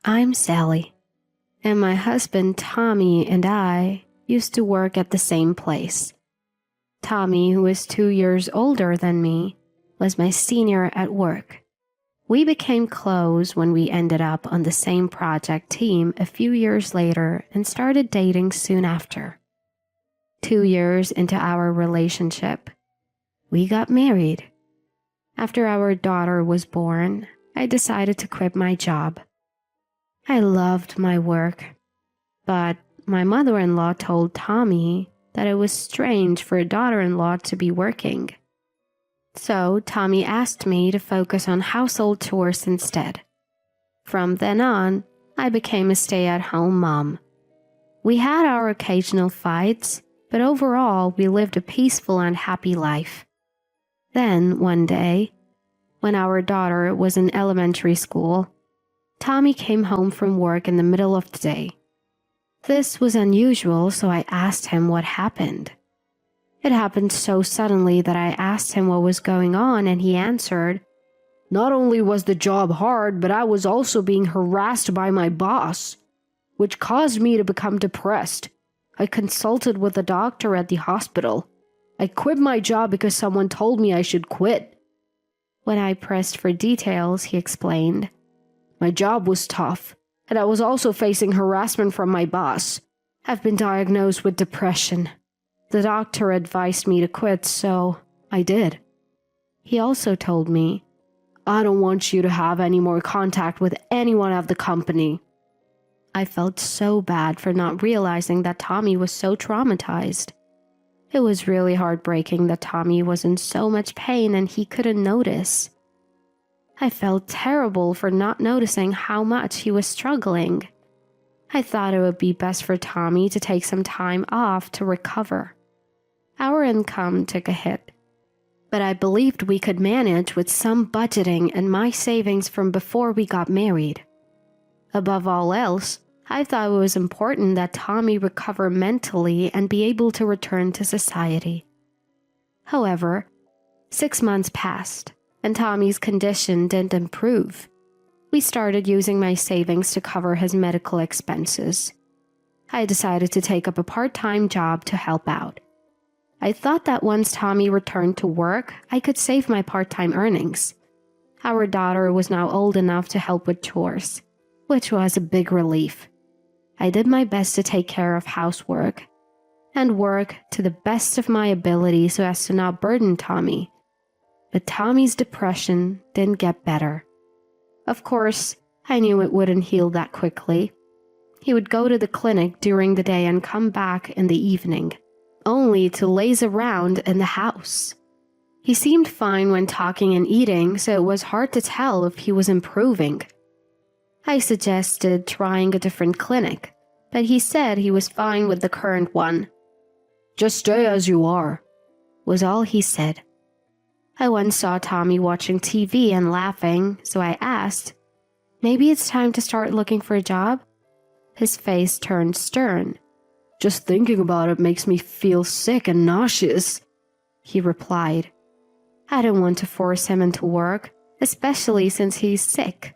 I'm Sally, and my husband Tommy and I used to work at the same place. Tommy, who is 2 years older than me, was my senior at work. We became close when we ended up on the same project team a few years later and started dating soon after. 2 years into our relationship, we got married. After our daughter was born, I decided to quit my job. I loved my work, but my mother-in-law told Tommy that it was strange for a daughter-in-law to be working. So Tommy asked me to focus on household chores instead. From then on, I became a stay-at-home mom. We had our occasional fights, but overall we lived a peaceful and happy life. Then, one day, when our daughter was in elementary school, Tommy came home from work in the middle of the day. This was unusual, so I asked him what happened. It happened so suddenly that I asked him what was going on, and he answered, "Not only was the job hard, but I was also being harassed by my boss, which caused me to become depressed. I consulted with a doctor at the hospital. I quit my job because someone told me I should quit." When I pressed for details, he explained, "My job was tough, and I was also facing harassment from my boss. I've been diagnosed with depression. The doctor advised me to quit, so I did." He also told me, "I don't want you to have any more contact with anyone at the company." I felt so bad for not realizing that Tommy was so traumatized. It was really heartbreaking that Tommy was in so much pain and he couldn't notice. I felt terrible for not noticing how much he was struggling. I thought it would be best for Tommy to take some time off to recover. Our income took a hit, but I believed we could manage with some budgeting and my savings from before we got married. Above all else, I thought it was important that Tommy recover mentally and be able to return to society. However, 6 months passed, and Tommy's condition didn't improve. We started using my savings to cover his medical expenses. I decided to take up a part-time job to help out. I thought that once Tommy returned to work, I could save my part-time earnings. Our daughter was now old enough to help with chores, which was a big relief. I did my best to take care of housework and work to the best of my ability so as to not burden Tommy. But Tommy's depression didn't get better. Of course, I knew it wouldn't heal that quickly. He would go to the clinic during the day and come back in the evening, only to laze around in the house. He seemed fine when talking and eating, so it was hard to tell if he was improving. I suggested trying a different clinic, but he said he was fine with the current one. "Just stay as you are," was all he said. I once saw Tommy watching TV and laughing, so I asked, "Maybe it's time to start looking for a job?" His face turned stern. "Just thinking about it makes me feel sick and nauseous," he replied. I didn't want to force him into work, especially since he's sick.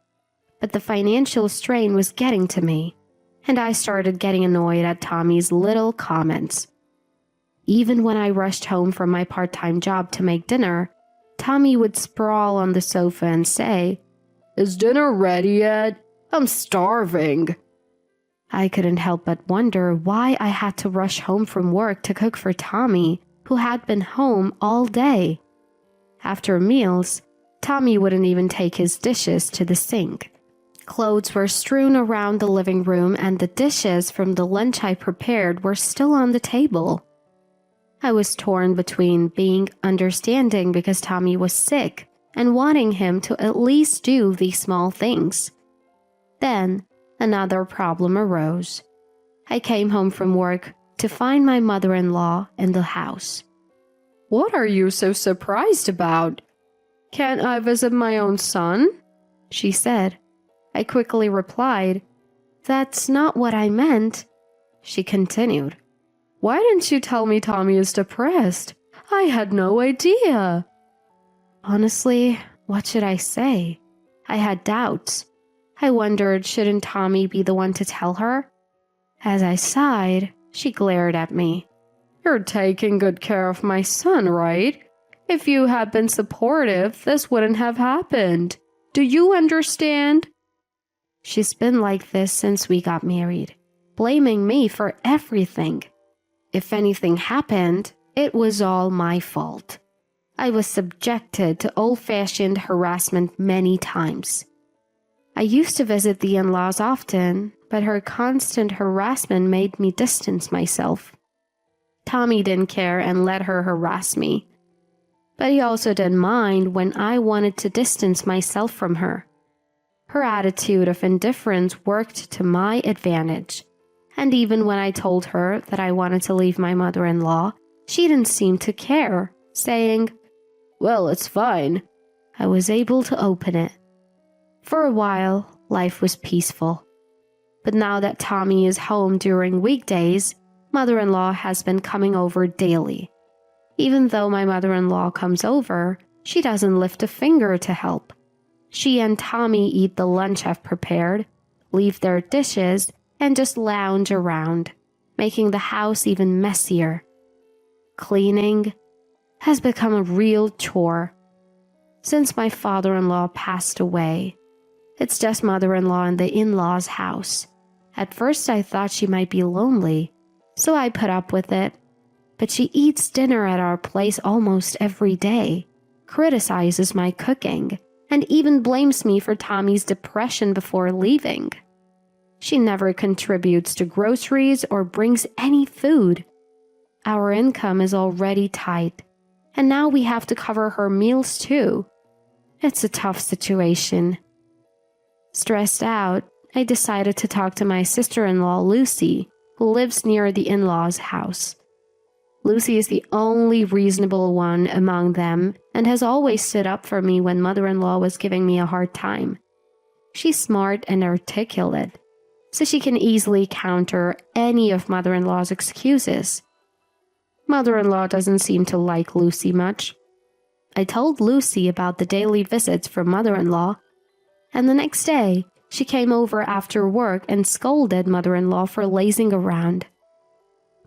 But the financial strain was getting to me, and I started getting annoyed at Tommy's little comments. Even when I rushed home from my part-time job to make dinner, Tommy would sprawl on the sofa and say, "Is dinner ready yet? I'm starving." I couldn't help but wonder why I had to rush home from work to cook for Tommy, who had been home all day. After meals, Tommy wouldn't even take his dishes to the sink. Clothes were strewn around the living room, and the dishes from the lunch I prepared were still on the table. I was torn between being understanding because Tommy was sick and wanting him to at least do these small things. Then, another problem arose. I came home from work to find my mother-in-law in the house. "What are you so surprised about? Can't I visit my own son?" she said. I quickly replied, "That's not what I meant." She continued, "Why didn't you tell me Tommy is depressed? I had no idea." Honestly, what should I say? I had doubts. I wondered, shouldn't Tommy be the one to tell her? As I sighed, she glared at me. You're taking good care of my son, right? If you had been supportive, this wouldn't have happened. Do you understand? She's been like this since we got married, blaming me for everything. If anything happened, it was all my fault. I was subjected to old-fashioned harassment many times. I used to visit the in-laws often, but her constant harassment made me distance myself. Tommy didn't care and let her harass me. But he also didn't mind when I wanted to distance myself from her. Her attitude of indifference worked to my advantage, and even when I told her that I wanted to leave my mother-in-law, she didn't seem to care, saying, "Well, it's fine." I was able to open it. For a while, life was peaceful. But now that Tommy is home during weekdays, mother-in-law has been coming over daily. Even though my mother-in-law comes over, she doesn't lift a finger to help. She and Tommy eat the lunch I've prepared, leave their dishes, and just lounge around, making the house even messier. Cleaning has become a real chore. Since my father-in-law passed away, it's just mother-in-law in the in-laws' house. At first I thought she might be lonely, so I put up with it. But she eats dinner at our place almost every day, criticizes my cooking, and even blames me for Tommy's depression before leaving. She never contributes to groceries or brings any food. Our income is already tight, and now we have to cover her meals too. It's a tough situation. Stressed out, I decided to talk to my sister-in-law, Lucy, who lives near the in-laws' house. Lucy is the only reasonable one among them and has always stood up for me when mother-in-law was giving me a hard time. She's smart and articulate, so she can easily counter any of mother-in-law's excuses. Mother-in-law doesn't seem to like Lucy much. I told Lucy about the daily visits from mother-in-law, and the next day she came over after work and scolded mother-in-law for lazing around.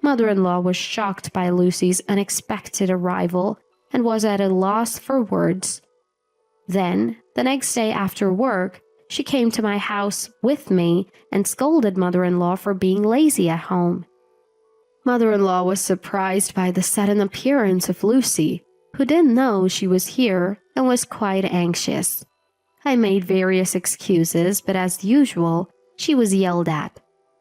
Mother-in-law was shocked by Lucy's unexpected arrival and was at a loss for words. Then, the next day after work, she came to my house with me and scolded mother-in-law for being lazy at home. Mother-in-law was surprised by the sudden appearance of Lucy, who didn't know she was here and was quite anxious. I made various excuses, but as usual, she was yelled at,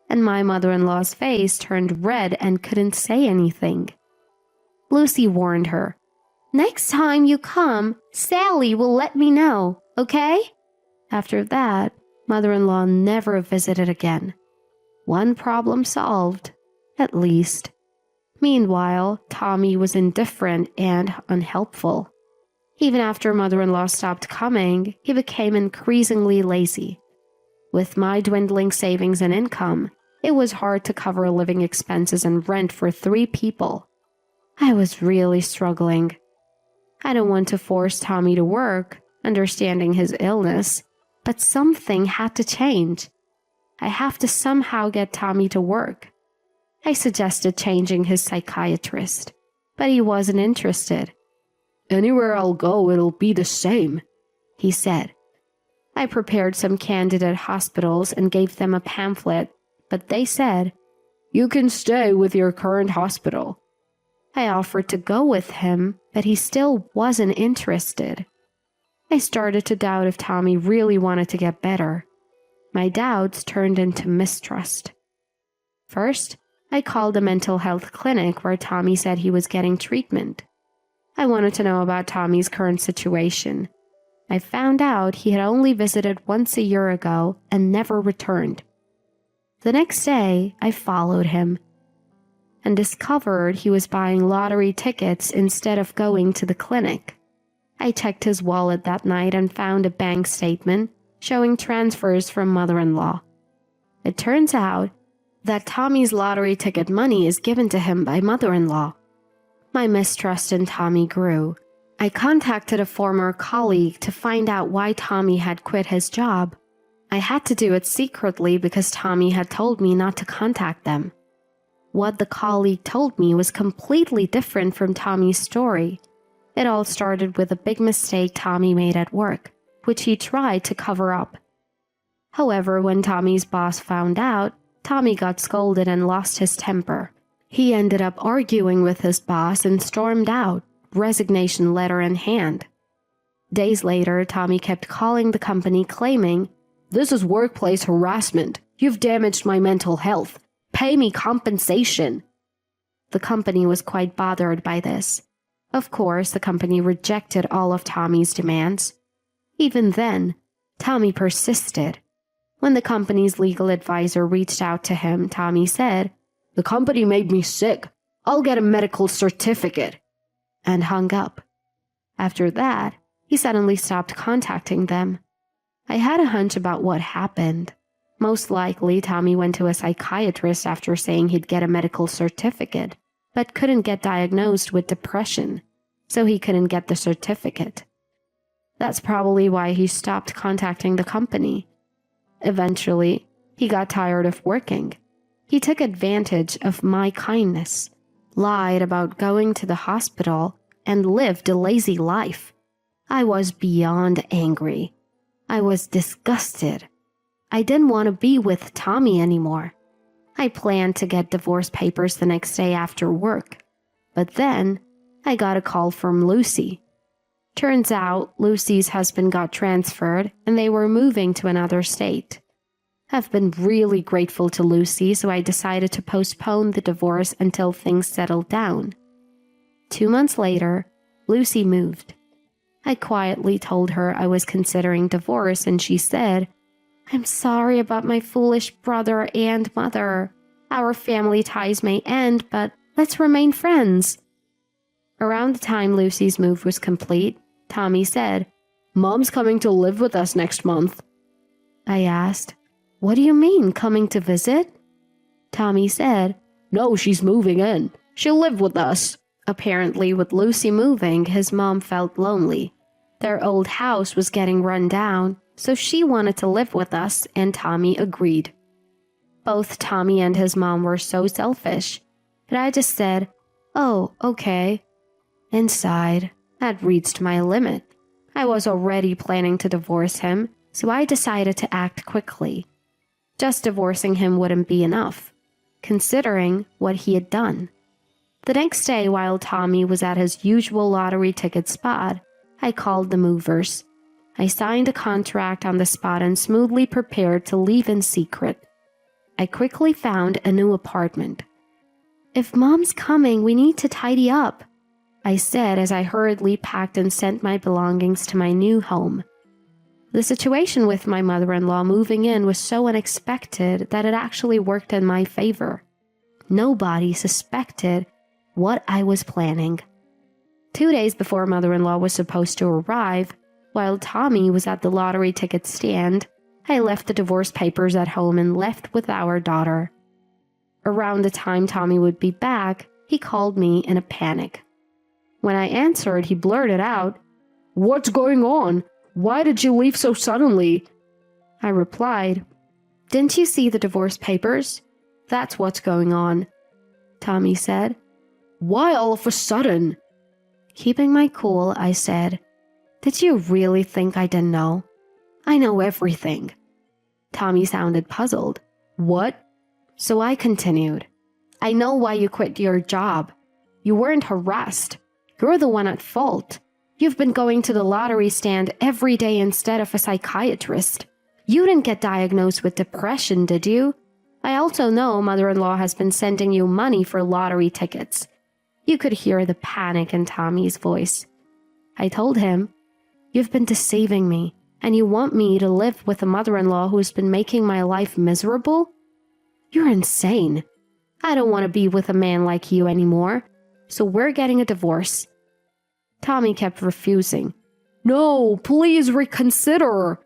and my mother-in-law's face turned red and couldn't say anything. Lucy warned her, "Next time you come, Sally will let me know, okay?" After that, mother-in-law never visited again. One problem solved, at least. Meanwhile, Tommy was indifferent and unhelpful. Even after mother-in-law stopped coming, he became increasingly lazy. With my dwindling savings and income, it was hard to cover living expenses and rent for 3 people. I was really struggling. I don't want to force Tommy to work, understanding his illness, but something had to change. I have to somehow get Tommy to work. I suggested changing his psychiatrist, but he wasn't interested. "Anywhere I'll go, it'll be the same," he said. I prepared some candidate hospitals and gave them a pamphlet, but they said, "You can stay with your current hospital." I offered to go with him, but he still wasn't interested. I started to doubt if Tommy really wanted to get better. My doubts turned into mistrust. First, I called a mental health clinic where Tommy said he was getting treatment. I wanted to know about Tommy's current situation. I found out he had only visited once a year ago and never returned. The next day, I followed him and discovered he was buying lottery tickets instead of going to the clinic. I checked his wallet that night and found a bank statement showing transfers from mother-in-law. It turns out that Tommy's lottery ticket money is given to him by mother-in-law. My mistrust in Tommy grew. I contacted a former colleague to find out why Tommy had quit his job. I had to do it secretly because Tommy had told me not to contact them. What the colleague told me was completely different from Tommy's story. It all started with a big mistake Tommy made at work, which he tried to cover up. However, when Tommy's boss found out, Tommy got scolded and lost his temper. He ended up arguing with his boss and stormed out, resignation letter in hand. Days later, Tommy kept calling the company claiming, "This is workplace harassment. You've damaged my mental health. Pay me compensation." The company was quite bothered by this. Of course, the company rejected all of Tommy's demands. Even then, Tommy persisted. When the company's legal advisor reached out to him, Tommy said, "The company made me sick. I'll get a medical certificate," and hung up. After that, he suddenly stopped contacting them. I had a hunch about what happened. Most likely, Tommy went to a psychiatrist after saying he'd get a medical certificate, but couldn't get diagnosed with depression, so he couldn't get the certificate. That's probably why he stopped contacting the company. Eventually, he got tired of working. He took advantage of my kindness, lied about going to the hospital, and lived a lazy life. I was beyond angry. I was disgusted. I didn't want to be with Tommy anymore. I planned to get divorce papers the next day after work. But then, I got a call from Lucy. Turns out, Lucy's husband got transferred and they were moving to another state. I've been really grateful to Lucy, so I decided to postpone the divorce until things settled down. 2 months later, Lucy moved. I quietly told her I was considering divorce and she said, "I'm sorry about my foolish brother and mother. Our family ties may end, but let's remain friends." Around the time Lucy's move was complete, Tommy said, "Mom's coming to live with us next month." I asked, "What do you mean, coming to visit?" Tommy said, "No, she's moving in. She'll live with us." Apparently, with Lucy moving, his mom felt lonely. Their old house was getting run down, so she wanted to live with us, and Tommy agreed. Both Tommy and his mom were so selfish, but I just said, "Oh, okay." Inside, I'd reached my limit. I was already planning to divorce him, so I decided to act quickly. Just divorcing him wouldn't be enough, considering what he had done. The next day, while Tommy was at his usual lottery ticket spot, I called the movers. I signed a contract on the spot and smoothly prepared to leave in secret. I quickly found a new apartment. "If Mom's coming, we need to tidy up," I said as I hurriedly packed and sent my belongings to my new home. The situation with my mother-in-law moving in was so unexpected that it actually worked in my favor. Nobody suspected what I was planning. 2 days before mother-in-law was supposed to arrive, while Tommy was at the lottery ticket stand, I left the divorce papers at home and left with our daughter. Around the time Tommy would be back, he called me in a panic. When I answered, he blurted out, "What's going on? Why did you leave so suddenly?" I replied, "Didn't you see the divorce papers? That's what's going on." Tommy said, "Why all of a sudden?" Keeping my cool, I said, "Did you really think I didn't know? I know everything." Tommy sounded puzzled. "What?" So I continued, "I know why you quit your job. You weren't harassed. You're the one at fault. You've been going to the lottery stand every day instead of a psychiatrist. You didn't get diagnosed with depression, did you? I also know mother-in-law has been sending you money for lottery tickets." You could hear the panic in Tommy's voice. I told him, "You've been deceiving me, and you want me to live with a mother-in-law who's been making my life miserable? You're insane. I don't want to be with a man like you anymore, so we're getting a divorce." Tommy kept refusing. "No, please reconsider."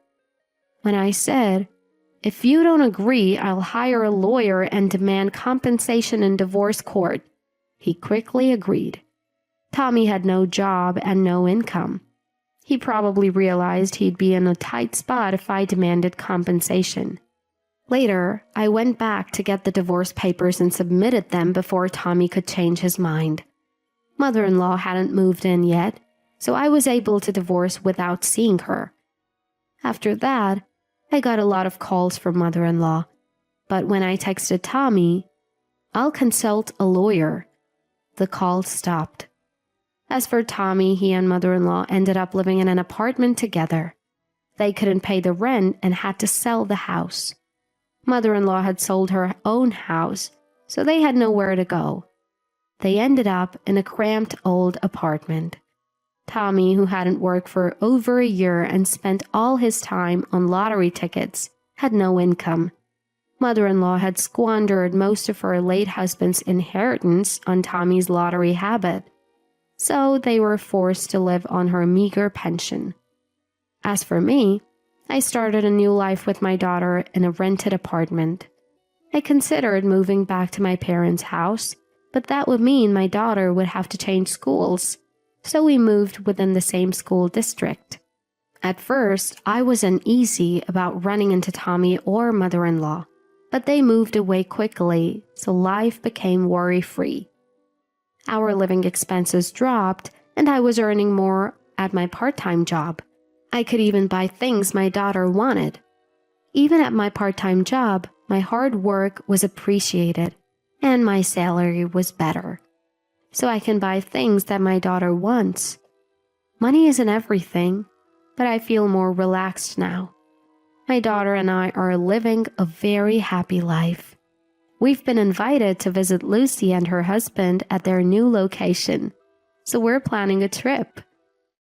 When I said, "If you don't agree, I'll hire a lawyer and demand compensation in divorce court," he quickly agreed. Tommy had no job and no income. He probably realized he'd be in a tight spot if I demanded compensation. Later, I went back to get the divorce papers and submitted them before Tommy could change his mind. Mother-in-law hadn't moved in yet, so I was able to divorce without seeing her. After that, I got a lot of calls from mother-in-law, but when I texted Tommy, "I'll consult a lawyer," the calls stopped. As for Tommy, he and mother-in-law ended up living in an apartment together. They couldn't pay the rent and had to sell the house. Mother-in-law had sold her own house, so they had nowhere to go. They ended up in a cramped old apartment. Tommy, who hadn't worked for over a year and spent all his time on lottery tickets, had no income. Mother-in-law had squandered most of her late husband's inheritance on Tommy's lottery habit, so they were forced to live on her meager pension. As for me, I started a new life with my daughter in a rented apartment. I considered moving back to my parents' house, but that would mean my daughter would have to change schools, so we moved within the same school district. At first, I was uneasy about running into Tommy or mother-in-law, but they moved away quickly, so life became worry-free. Our living expenses dropped, and I was earning more at my part-time job. I could even buy things my daughter wanted. Even at my part-time job, my hard work was appreciated, and my salary was better. So I can buy things that my daughter wants. Money isn't everything, but I feel more relaxed now. My daughter and I are living a very happy life. We've been invited to visit Lucy and her husband at their new location, so we're planning a trip.